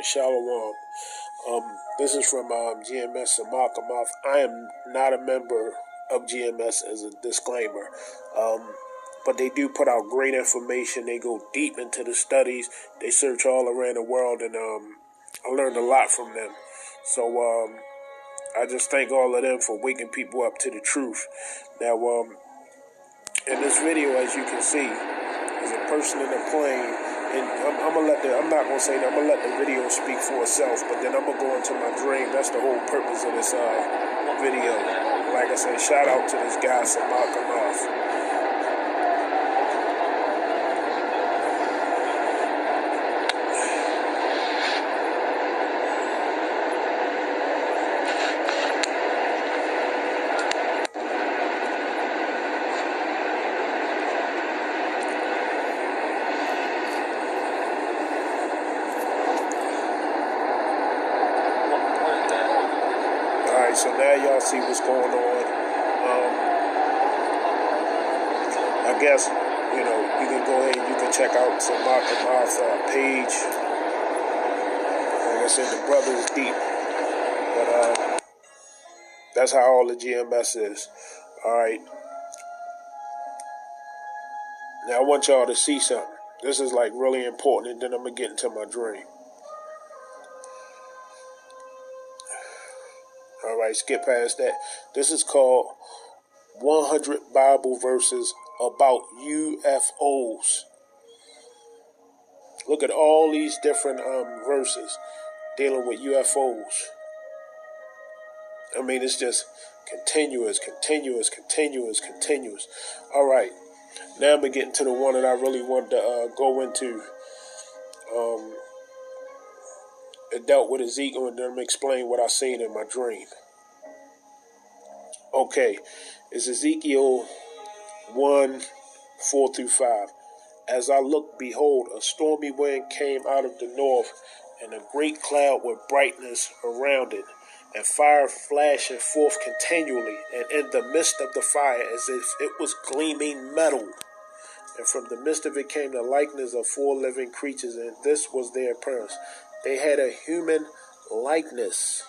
and Shalom. This is from GMS Samakamoth. I am not a member of GMS as a disclaimer, but they do put out great information. They go deep into the studies. They search all around the world, and I learned a lot from them. So I just thank all of them for waking people up to the truth. Now, in this video, as you can see, there's a person in a plane. And I'm not gonna say that. I'm gonna let the video speak for itself. But then I'm gonna go into my dream. That's the whole purpose of this video. Like I said, shout out to this guy Samakamoth. So now y'all see what's going on. I guess, you can go ahead and you can check out Samakamoth's page. Like I said, the brother is deep. But that's how all the GMS is. Alright. Now I want y'all to see something. This is like really important, and then I'm going to get into my dream. All right, skip past that. This is called 100 Bible Verses About UFOs. Look at all these different verses dealing with UFOs. I mean, it's just continuous. All right, now I'm going to get into the one that I really wanted to go into. It dealt with Ezekiel, and then I'm going to explain what I seen in my dream. Okay, it's Ezekiel 1:4-5. As I looked, behold, a stormy wind came out of the north, and a great cloud with brightness around it, and fire flashing forth continually, and in the midst of the fire, as if it was gleaming metal. And from the midst of it came the likeness of 4 living creatures, and this was their appearance. They had a human likeness.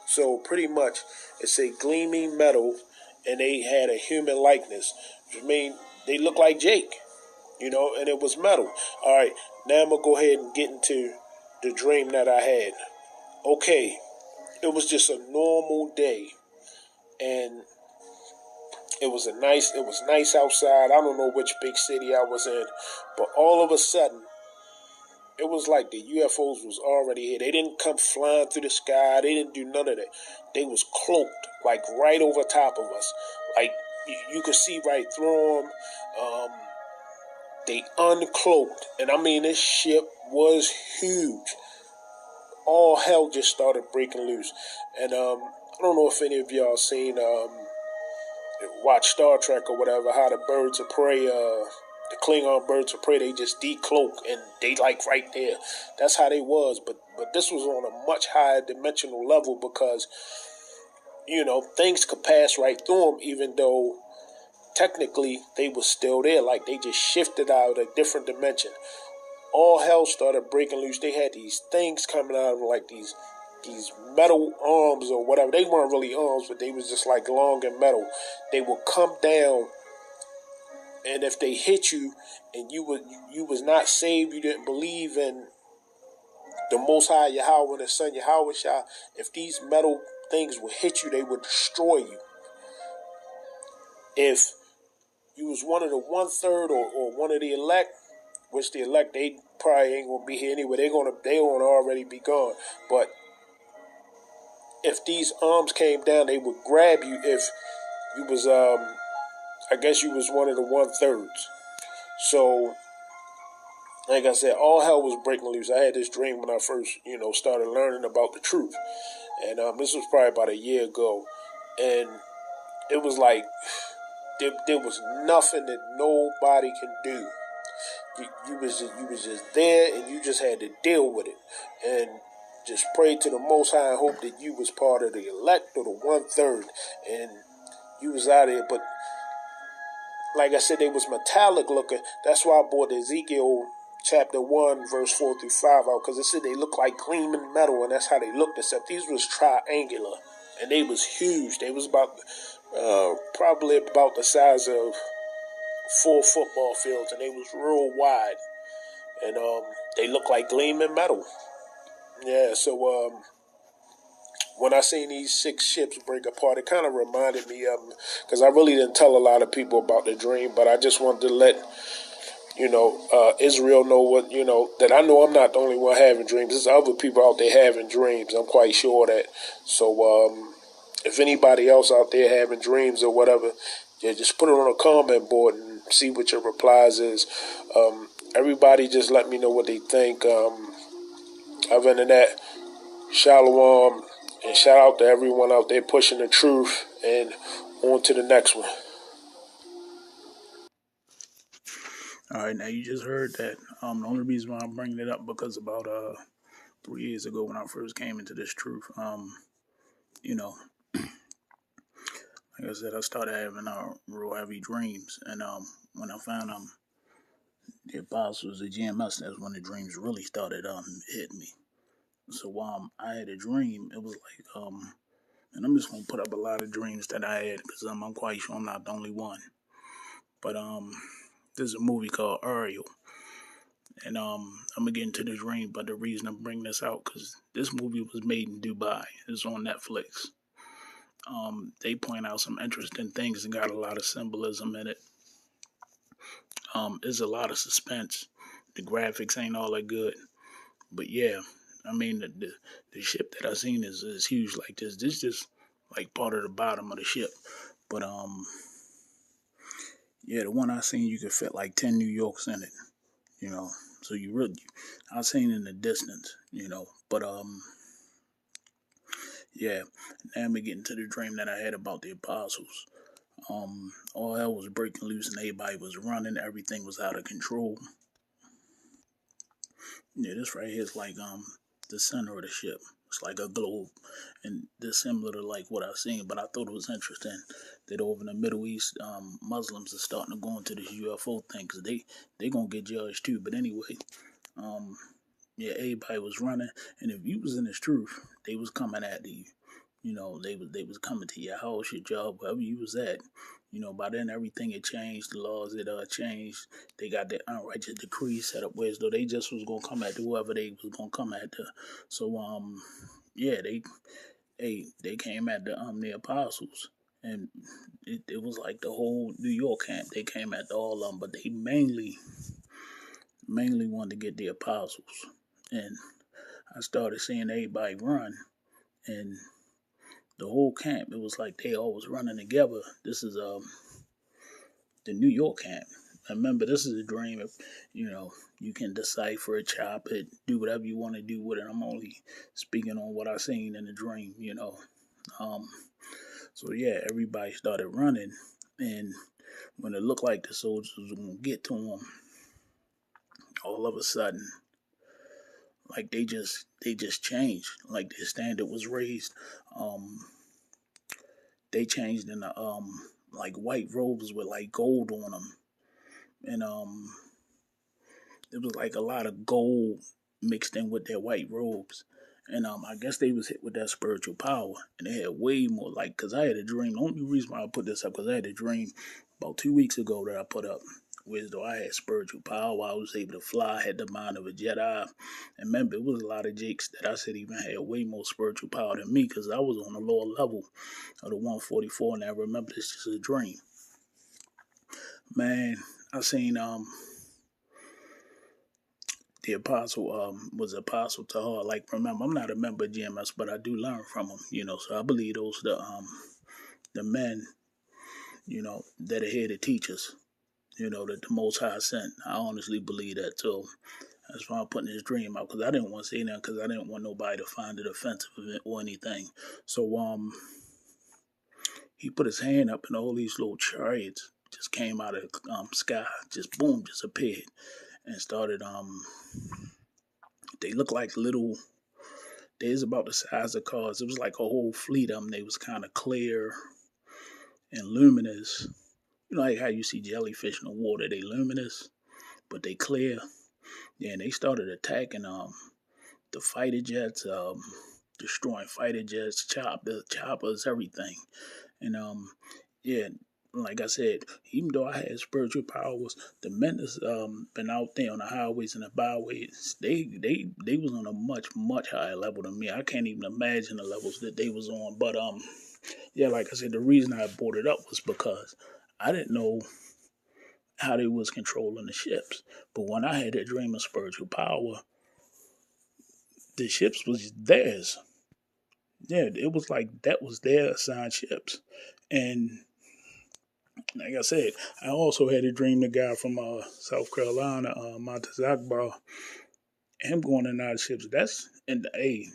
So pretty much it's a gleaming metal, and they had a human likeness. I mean, they look like Jake, and it was metal. All right, now I'm going to go ahead and get into the dream that I had. Okay, it was just a normal day, and it was nice outside. I don't know which big city I was in, but all of a sudden, it was like the UFOs was already here. They didn't come flying through the sky. They didn't do none of that. They was cloaked, like right over top of us. Like you could see right through them. They uncloaked. And I mean, this ship was huge. All hell just started breaking loose. And I don't know if any of y'all seen, watch Star Trek or whatever, how the birds of prey, the Klingon birds of prey, they just decloak and they like right there. That's how they was. But this was on a much higher dimensional level because, things could pass right through them even though technically they was still there. Like they just shifted out of a different dimension. All hell started breaking loose. They had these things coming out of like these metal arms or whatever. They weren't really arms, but they was just like long and metal. They would come down, and if they hit you and you was not saved, you didn't believe in the Most High Yahweh and the Son Yahweh Shah, if these metal things would hit you, they would destroy you. If you was one of the 1/3 or one of the elect, which the elect, they probably ain't gonna be here anyway. They gonna already be gone. But if these arms came down, they would grab you if you was I guess you was one of the 1/3. So, like I said, all hell was breaking loose. I had this dream when I first, started learning about the truth. And this was probably about a year ago. And it was like, there was nothing that nobody can do. You was just there, and you just had to deal with it. And just pray to the Most High and hope that you was part of the elect or the 1/3. And you was out of there. But like I said, they was metallic looking. That's why I bought the Ezekiel chapter 1, verse 4 through 5 out, because it said they look like gleaming metal, and that's how they looked, except these was triangular, and they was huge. They was about, probably about the size of 4 football fields, and they was real wide, and they look like gleaming metal. Yeah, so when I seen these 6 ships break apart, it kind of reminded me of, because I really didn't tell a lot of people about the dream, but I just wanted to let Israel know what, that I know I'm not the only one having dreams. There's other people out there having dreams. I'm quite sure of that. So if anybody else out there having dreams or whatever, yeah, just put it on a comment board and see what your replies is. Everybody just let me know what they think. Other than that, shalom, and shout out to everyone out there pushing the truth, and on to the next one. All right, now you just heard that. The only reason why I'm bringing it up because about 3 years ago when I first came into this truth, you know, like I said, I started having real heavy dreams, and when I found the apostles, the GMS, that's when the dreams really started hitting me. So I had a dream. It was like and I'm just gonna put up a lot of dreams that I had because I'm quite sure I'm not the only one. But there's a movie called Ariel. And I'm gonna get into the dream, but the reason I'm bringing this out because this movie was made in Dubai. It's on Netflix. They point out some interesting things and got a lot of symbolism in it. There's a lot of suspense. The graphics ain't all that good, but yeah, I mean the ship that I seen is huge like this. This just like part of the bottom of the ship, but yeah, the one I seen you could fit like 10 New Yorks in it. You know, so you really I seen in the distance. But yeah, now I'm getting to the dream that I had about the apostles. All hell was breaking loose and everybody was running. Everything was out of control. Yeah, this right here is like the center of the ship. It's like a globe, and this similar to like what I've seen. But I thought it was interesting that over in the Middle East, Muslims are starting to go into this UFO thing because they gonna get judged too. But anyway, um, yeah, everybody was running, and if you was in this truth, they was coming at you. They was coming to your house, your job, wherever you was at. By then everything had changed. The laws had changed. They got the unrighteous decree set up where as though they just was gonna come at whoever they was gonna come at. So yeah, they came at the apostles, and it was like the whole New York camp. They came at all of them, but they mainly wanted to get the apostles, and I started seeing everybody run, and the whole camp. It was like they all was running together. This is the New York camp. Remember, this is a dream. If you can decipher it, chop it, do whatever you want to do with it. I'm only speaking on what I seen in the dream. Um, so yeah, everybody started running, and when it looked like the soldiers was gonna get to them, all of a sudden, like they just changed. Like their standard was raised. Um, they changed into like white robes with like gold on them, and it was like a lot of gold mixed in with their white robes. And I guess they was hit with that spiritual power, and they had way more. Like, cause I had a dream. The only reason why I put this up, cause I had a dream about 2 weeks ago that I put up, where though I had spiritual power, I was able to fly, had the mind of a Jedi. And remember, it was a lot of jakes that I said even had way more spiritual power than me, cause I was on the lower level of the 144, and I remember this is a dream. Man, I seen the apostle was apostle to her. Like, remember, I'm not a member of GMS, but I do learn from them. So I believe those the men, that are here to teach us. That the Most High sent. I honestly believe that too. That's why I'm putting this dream out, because I didn't want to say that, because I didn't want nobody to find it offensive or anything. So he put his hand up, and all these little chariots just came out of the sky, just boom, just appeared and started. They look like little. They was about the size of cars. It was like a whole fleet of them. They was kind of clear and luminous. Like how you see jellyfish in the water. They luminous, but they clear. yeah, and they started attacking the fighter jets, destroying fighter jets, choppers, everything. And yeah, like I said, even though I had spiritual powers, the men that's been out there on the highways and the byways, they was on a much higher level than me. I can't even imagine the levels that they was on. But yeah, like I said, the reason I brought it up was because I didn't know how they was controlling the ships. But when I had that dream of spiritual power, the ships was theirs. Yeah, it was like that was their assigned ships. And like I said, I also had a dream the guy from South Carolina, Montes Akbar, him going in and out of ships. That's and hey,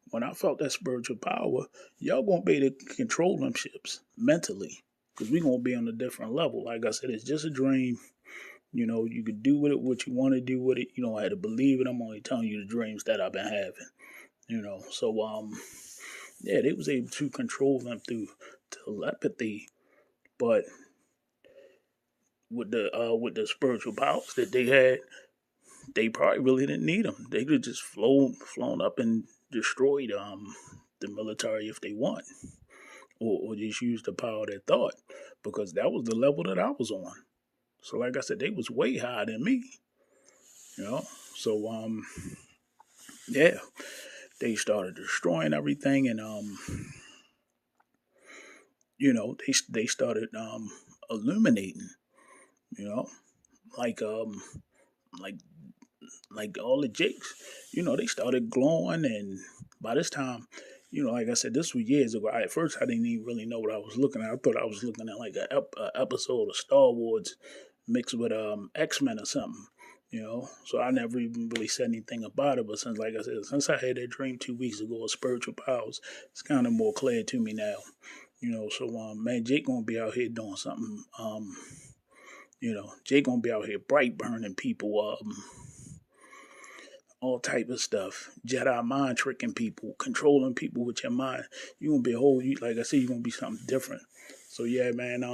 when I felt that spiritual power, y'all gonna be able to control them ships mentally. Cause we gonna be on a different level. Like I said, it's just a dream. You know, you could do with it what you want to do with it. You don't have to believe it. I'm only telling you the dreams that I've been having. You know, so yeah, they was able to control them through telepathy, but with the spiritual powers that they had, they probably really didn't need them. They could just flown up and destroyed the military if they want, or just use the power of their thought, because that was the level that I was on. So like I said, they was way higher than me. You know, so yeah, they started destroying everything, and you know, they started illuminating. You know, like um like like all the jakes, you know, they started glowing. And by this time, you know, like I said, this was years ago. At first, I didn't even really know what I was looking at. I thought I was looking at like a episode of Star Wars mixed with X-Men or something. You know, so I never even really said anything about it. But since, like I said, since I had that dream 2 weeks ago of spiritual powers, it's kind of more clear to me now. You know, so man, Jake gonna be out here doing something. You know, Jake gonna be out here bright burning people. All type of stuff. Jedi mind tricking people, controlling people with your mind. You gonna be a whole, like I said, you gonna be something different. So yeah, man.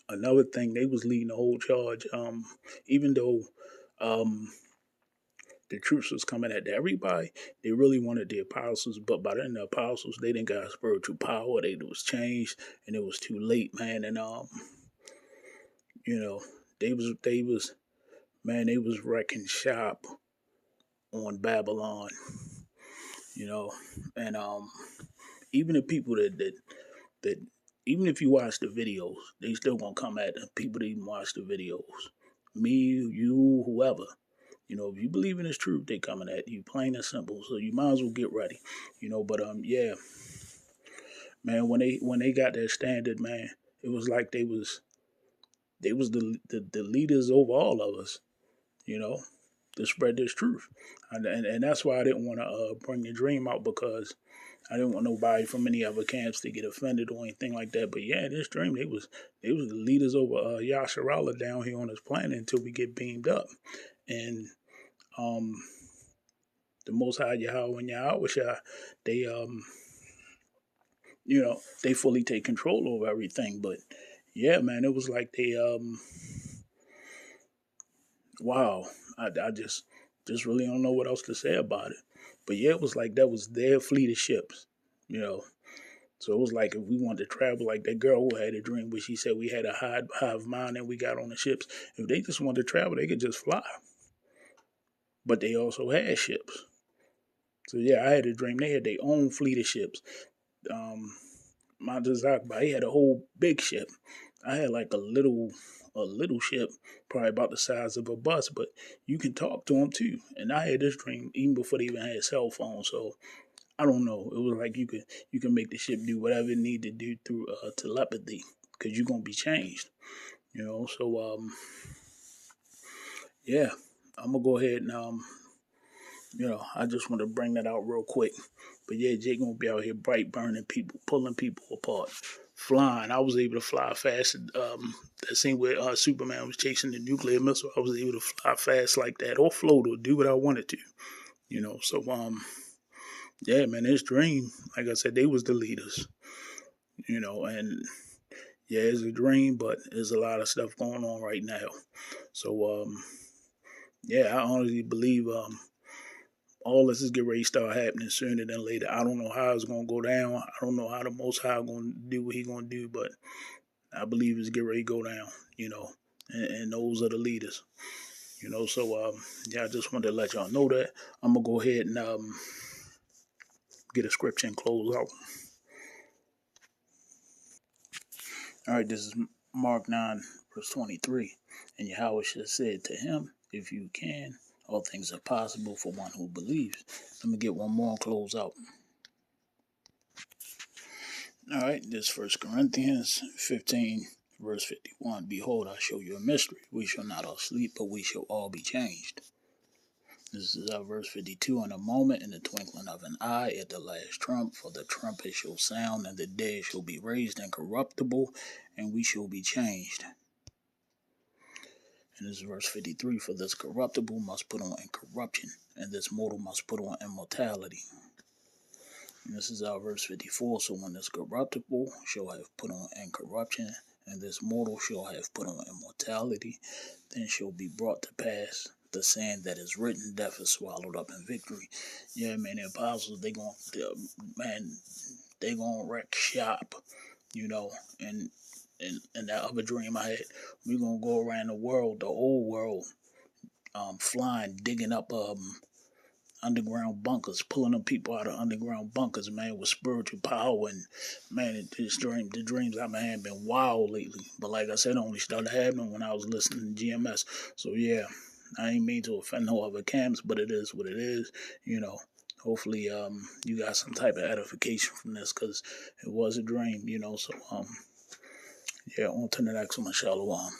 Another thing, they was leading the whole charge. Even though um the troops was coming at everybody, they really wanted the apostles. But by then, the apostles, they didn't got spiritual power. They was changed, and it was too late, man. And you know, they was man, they was wrecking shop on Babylon. You know, and even the people that even if you watch the videos, they still gonna come at the people that even watch the videos. Me, you, whoever. You know, if you believe in this truth, they coming at you, plain and simple. So you might as well get ready. You know, but yeah, man, when they got their standard, man, it was like they was the leaders over all of us. You know, to spread this truth, and that's why I didn't want to bring the dream out, because I didn't want nobody from any other camps to get offended or anything like that. But yeah, this dream, they was the leaders over Yasharala down here on this planet until we get beamed up. And um the Most High Yahweh and Yahweh, they you know, they fully take control over everything. But yeah, man, it was like they wow, I just really don't know what else to say about it. But yeah, it was like that was their fleet of ships, you know. So it was like if we wanted to travel, like that girl who had a dream where she said we had a hive mind and we got on the ships. If they just wanted to travel, they could just fly. But they also had ships. So yeah, I had a dream they had their own fleet of ships. Um, Montezakba, he had a whole big ship. I had like a little ship, probably about the size of a bus, but you can talk to them too. And I had this dream even before they even had cell phones. So I don't know. It was like you can make the ship do whatever it need to do through telepathy, because you're gonna be changed. You know. So yeah, I'm gonna go ahead and I just want to bring that out real quick. But yeah, Jake gonna be out here bright burning people, pulling people apart, flying. I was able to fly fast. That scene where Superman was chasing the nuclear missile, I was able to fly fast like that, or float, or do what I wanted to. You know. So yeah, man, his dream, like I said, they was the leaders. You know, and Yeah, it's a dream, but there's a lot of stuff going on right now. So yeah, I honestly believe all this is getting ready to start happening sooner than later. I don't know how it's gonna go down. I don't know how the Most High gonna do what He gonna do, but I believe it's getting ready to go down. You know, and those are the leaders. You know, so yeah, I just wanted to let y'all know that. I'm gonna go ahead and get a scripture and close out. All right, this is Mark 9, verse 23. And Yahweh said to him, if you can, all things are possible for one who believes. Let me get one more and close out. All right, this First Corinthians 15, verse 51. Behold, I show you a mystery. We shall not all sleep, but we shall all be changed. This is verse 52. In a moment, in the twinkling of an eye, at the last trump, for the trumpet shall sound, and the dead shall be raised incorruptible, and we shall be changed. And this is verse 53. For this corruptible must put on incorruption, and this mortal must put on immortality. And this is verse 54. So when this corruptible shall have put on incorruption, and this mortal shall have put on immortality, then shall be brought to pass the saying that is written, death is swallowed up in victory. Yeah, man, the apostles, they gonna wreck shop, you know, and that other dream I had, we gonna go around the world, the whole world, flying, digging up underground bunkers, pulling them people out of underground bunkers, man, with spiritual power. And man, the dreams I've been having been wild lately. But like I said, it only started happening when I was listening to GMS. So yeah, I ain't mean to offend no other camps, but it is what it is, you know. Hopefully, you got some type of edification from this, because it was a dream, you know. So yeah, on to the next one, Shalom.